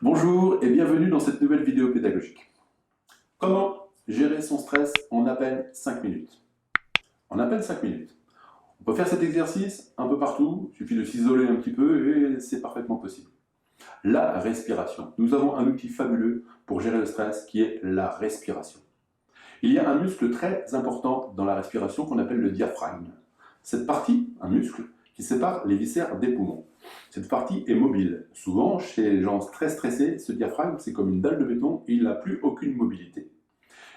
Bonjour et bienvenue dans cette nouvelle vidéo pédagogique. Comment gérer son stress en à peine 5 minutes? En à peine 5 minutes. On peut faire cet exercice un peu partout, il suffit de s'isoler un petit peu et c'est parfaitement possible. La respiration. Nous avons un outil fabuleux pour gérer le stress qui est la respiration. Il y a un muscle très important dans la respiration qu'on appelle le diaphragme. Cette partie, un muscle, qui sépare les viscères des poumons. Cette partie est mobile. Souvent, chez les gens très stressés, ce diaphragme, c'est comme une dalle de béton et il n'a plus aucune mobilité.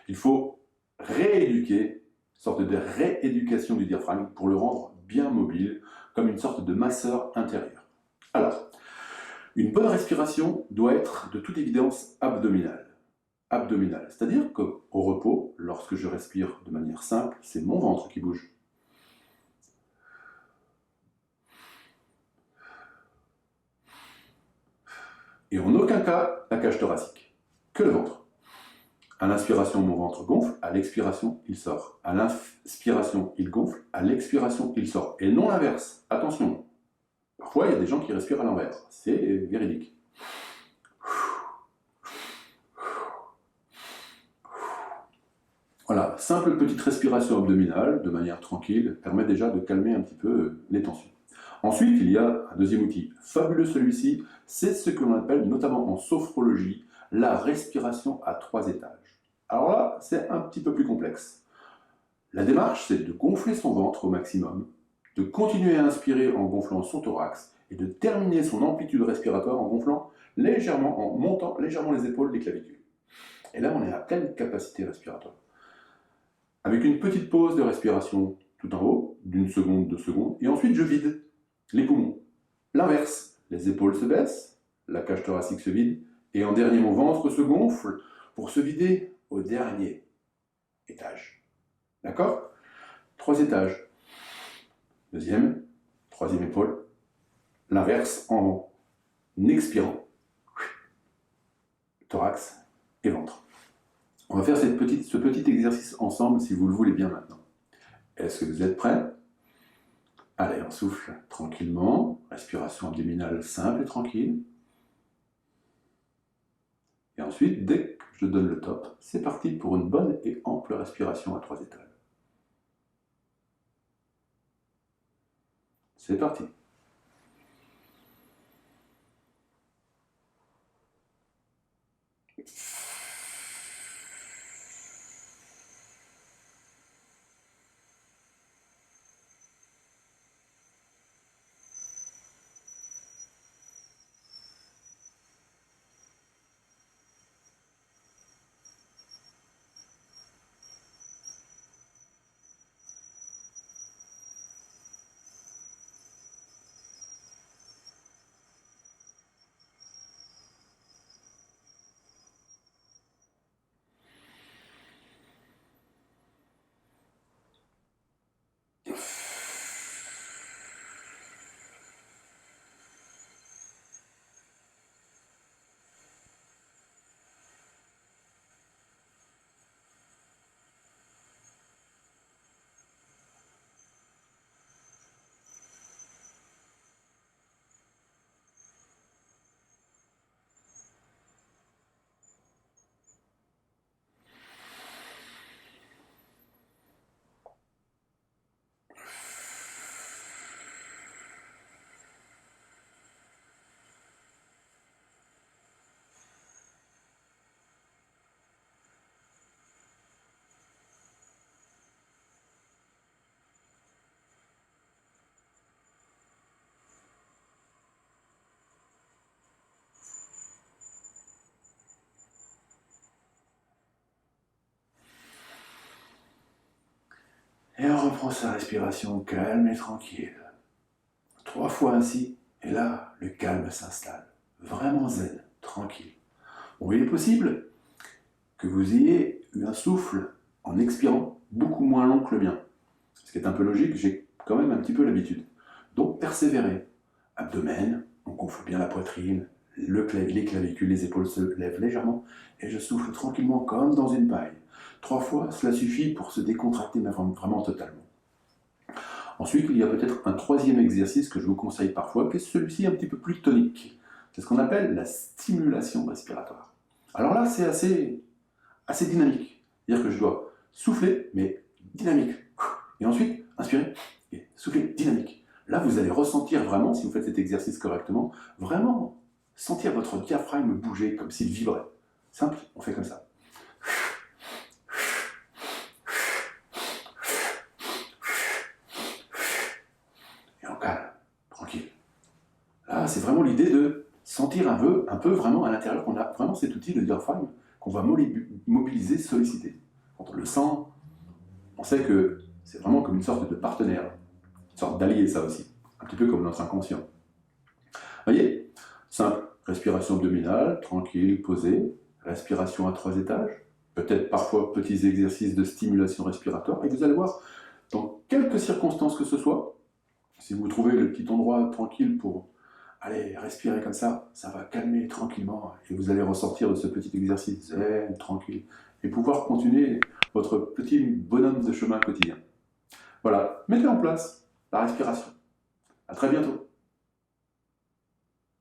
Il faut rééduquer, une sorte de rééducation du diaphragme pour le rendre bien mobile, comme une sorte de masseur intérieur. Alors, une bonne respiration doit être de toute évidence abdominale. C'est-à-dire qu'au repos, lorsque je respire de manière simple, c'est mon ventre qui bouge. Et en aucun cas la cage thoracique, que le ventre. À l'inspiration, mon ventre gonfle, à l'expiration, il sort. À l'inspiration, il gonfle, à l'expiration, il sort. Et non l'inverse. Attention, parfois il y a des gens qui respirent à l'envers, c'est véridique. Voilà, simple petite respiration abdominale, de manière tranquille, permet déjà de calmer un petit peu les tensions. Ensuite, il y a un deuxième outil fabuleux, celui-ci, c'est ce que l'on appelle, notamment en sophrologie, la respiration à 3 étages. Alors là, c'est un petit peu plus complexe. La démarche, c'est de gonfler son ventre au maximum, de continuer à inspirer en gonflant son thorax et de terminer son amplitude respiratoire en gonflant légèrement, en montant légèrement les épaules, les clavicules. Et là, on est à pleine capacité respiratoire. Avec une petite pause de respiration tout en haut, d'une seconde, 2 secondes, et ensuite je vide les poumons. L'inverse, les épaules se baissent, la cage thoracique se vide, et en dernier, mon ventre se gonfle pour se vider au dernier étage. D'accord? 3 étages. Deuxième, troisième épaule. L'inverse en expirant. Thorax et ventre. On va faire ce petit exercice ensemble si vous le voulez bien maintenant. Est-ce que vous êtes prêts? Allez, on souffle tranquillement. Respiration abdominale simple et tranquille. Et ensuite, dès que je donne le top, c'est parti pour une bonne et ample respiration à 3 étages. C'est parti. Et on reprend sa respiration calme et tranquille. 3 fois ainsi, et là, le calme s'installe. Vraiment zen, tranquille. Bon, il est possible que vous ayez eu un souffle en expirant beaucoup moins long que le mien. Ce qui est un peu logique, j'ai quand même un petit peu l'habitude. Donc persévérez. Abdomen, on gonfle bien la poitrine, les clavicules, les épaules se lèvent légèrement, et je souffle tranquillement comme dans une paille. 3 fois, cela suffit pour se décontracter vraiment totalement. Ensuite, il y a peut-être un troisième exercice que je vous conseille parfois, qui est celui-ci un petit peu plus tonique. C'est ce qu'on appelle la stimulation respiratoire. Alors là, c'est assez dynamique. C'est-à-dire que je dois souffler, mais dynamique. Et ensuite, inspirer et souffler, dynamique. Là, vous allez ressentir vraiment, si vous faites cet exercice correctement, vraiment sentir votre diaphragme bouger comme s'il vibrait. Simple, on fait comme ça. Et on calme, tranquille. Là, c'est vraiment l'idée de sentir un peu vraiment à l'intérieur qu'on a vraiment cet outil, le diaphragme, qu'on va mobiliser, solliciter. Quand on le sent, on sait que c'est vraiment comme une sorte de partenaire, une sorte d'allié, ça aussi, un petit peu comme notre inconscient. Vous voyez, simple, respiration abdominale, tranquille, posée, respiration à 3 étages, peut-être parfois petits exercices de stimulation respiratoire, et vous allez voir, dans quelques circonstances que ce soit, si vous trouvez le petit endroit tranquille pour aller respirer comme ça va calmer tranquillement, et vous allez ressortir de ce petit exercice zen, tranquille, et pouvoir continuer votre petit bonhomme de chemin quotidien. Voilà, mettez en place la respiration. À très bientôt.